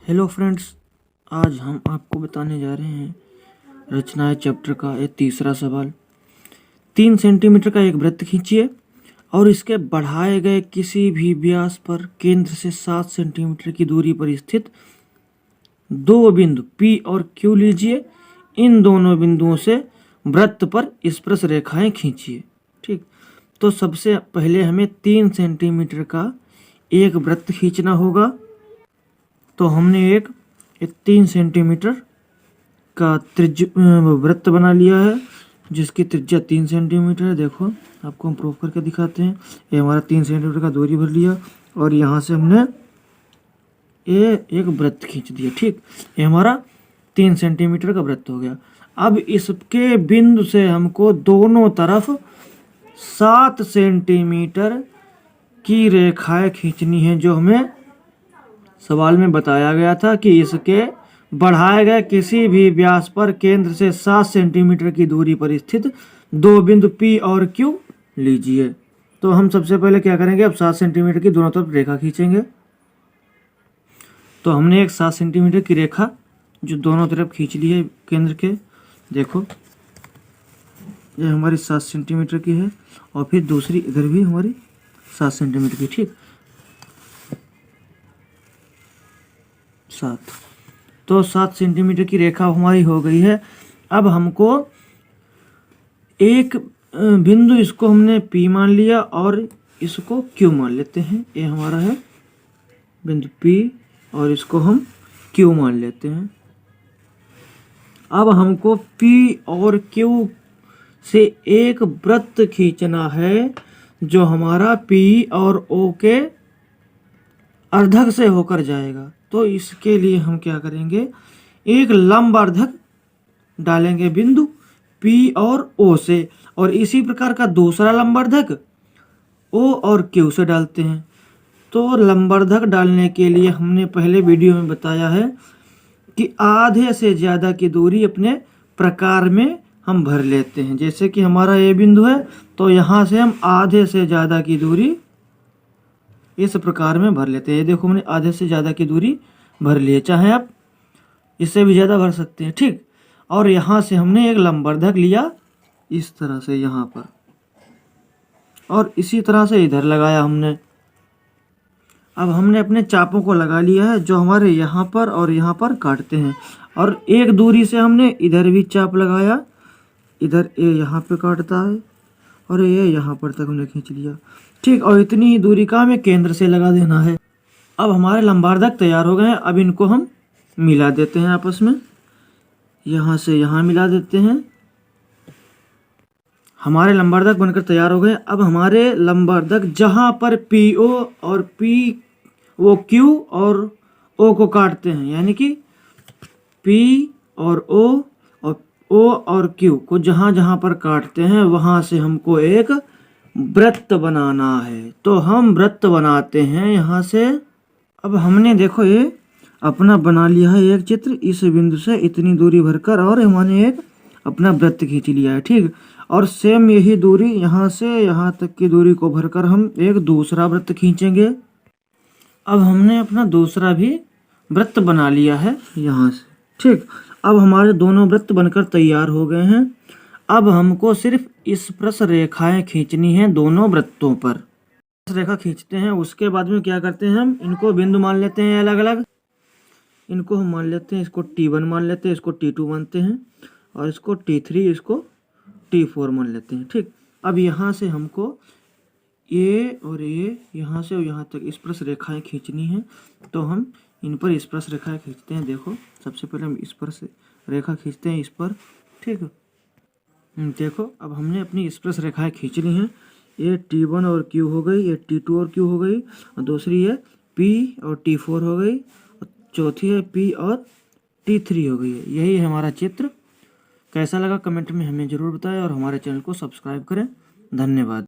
Hello friends, आज हम आपको बताने जा रहे हैं रचनाएं चैप्टर का ये तीसरा सवाल। 3 सेंटीमीटर का एक वृत्त खींचिए और इसके बढ़ाए गए किसी भी व्यास पर केंद्र से 7 सेंटीमीटर की दूरी पर स्थित दो बिंदु P और Q लीजिए। इन दोनों बिंदुओं से वृत्त पर स्पर्श रेखाएं खींचिए। ठीक, तो सबसे पहले हमें 3 सेंटीमीटर का एक वृत्त खींचना होगा। तो हमने एक 3 सेंटीमीटर का वृत्त बना लिया है जिसकी त्रिज्या 3 सेंटीमीटर है। देखो, आपको हम प्रूफ करके दिखाते हैं। ये हमारा 3 सेंटीमीटर का दूरी भर लिया और यहाँ से हमने ये एक वृत्त खींच दिया। ठीक, ये हमारा 3 सेंटीमीटर का वृत्त हो गया। अब इसके बिंदु से हमको दोनों तरफ 7 सेंटीमीटर की रेखाएं खींचनी है, जो हमें सवाल में बताया गया था कि इसके बढ़ाए गए किसी भी व्यास पर केंद्र से 7 सेंटीमीटर की दूरी पर स्थित दो बिंदु P और Q लीजिए। तो हम सबसे पहले क्या करेंगे, अब 7 सेंटीमीटर की दोनों तरफ रेखा खींचेंगे। तो हमने एक 7 सेंटीमीटर की रेखा जो दोनों तरफ खींच ली है केंद्र के। देखो, ये हमारी 7 सेंटीमीटर की है और फिर दूसरी इधर भी हमारी 7 सेंटीमीटर की। ठीक, 7। तो 7 सेंटीमीटर की रेखा हमारी हो गई है। अब हमको एक बिंदु, इसको हमने P मान लिया और इसको Q मान लेते हैं। ये हमारा है बिंदु P और इसको हम Q मान लेते हैं। अब हमको P और Q से एक वृत्त खींचना है जो हमारा P और O के अर्धक से होकर जाएगा। तो इसके लिए हम क्या करेंगे, एक लंब अर्धक डालेंगे बिंदु P और O से, और इसी प्रकार का दूसरा लंब अर्धक O और Q से डालते हैं। तो लंब अर्धक डालने के लिए हमने पहले वीडियो में बताया है कि आधे से ज़्यादा की दूरी अपने प्रकार में हम भर लेते हैं। जैसे कि हमारा ये बिंदु है, तो यहाँ से हम आधे से ज़्यादा की दूरी इस प्रकार में भर लेते हैं। ये देखो, हमने आधे से ज़्यादा की दूरी भर ली है, चाहे आप इससे भी ज़्यादा भर सकते हैं। ठीक, और यहाँ से हमने एक लंबवर्धक लिया इस तरह से यहाँ पर, और इसी तरह से इधर लगाया हमने। अब हमने अपने चापों को लगा लिया है जो हमारे यहाँ पर और यहाँ पर काटते हैं, और एक दूरी से हमने इधर भी चाप लगाया। इधर ये यहाँ पे काटता है और ये यहाँ पर तक हमने खींच लिया। ठीक, और इतनी ही दूरी का हमें केंद्र से लगा देना है। अब हमारे लंबवर्धक तैयार हो गए हैं। अब इनको हम मिला देते हैं आपस में, यहाँ से यहाँ मिला देते हैं। हमारे लंबवर्धक बनकर तैयार हो गए। अब हमारे लंबवर्धक जहाँ पर PO और P वो Q और O को काटते हैं, यानी कि P और O और O और Q को जहाँ जहाँ पर काटते हैं वहाँ से हमको एक वृत्त बनाना है। तो हम वृत्त बनाते हैं यहाँ से। अब हमने देखो ये अपना बना लिया है एक चित्र, इस बिंदु से इतनी दूरी भरकर, और हमने एक अपना वृत्त खींच लिया है। ठीक, और सेम यही दूरी यहाँ से यहाँ तक की दूरी को भरकर हम एक दूसरा वृत्त खींचेंगे। अब हमने अपना दूसरा भी वृत्त बना लिया है यहाँ से। ठीक, अब हमारे दोनों वृत्त बनकर तैयार हो गए हैं। अब हमको सिर्फ स्पर्श रेखाएं खींचनी है दोनों वृत्तों पर। रेखा खींचते हैं, उसके बाद में क्या करते हैं, हम इनको बिंदु मान लेते हैं अलग अलग। इनको हम मान लेते हैं, इसको T1 मान लेते हैं, इसको T2 मानते हैं, और इसको T3, इसको T4 मान लेते हैं। ठीक, अब यहाँ से हमको ये और ये यहाँ से और यहाँ तक स्पर्श रेखाएं खींचनी है। तो हम इन पर स्पर्श रेखाएं खींचते हैं। देखो, सबसे पहले हम स्पर्श रेखा खींचते हैं इस पर। ठीक, देखो, अब हमने अपनी स्पर्श रेखाएं खींच ली हैं। ये T1 और Q हो गई, ये T2 और Q हो गई, और दूसरी है P और T4 हो गई, और चौथी है P और T3 हो गई है। यही है हमारा चित्र। कैसा लगा कमेंट में हमें ज़रूर बताएं और हमारे चैनल को सब्सक्राइब करें। धन्यवाद।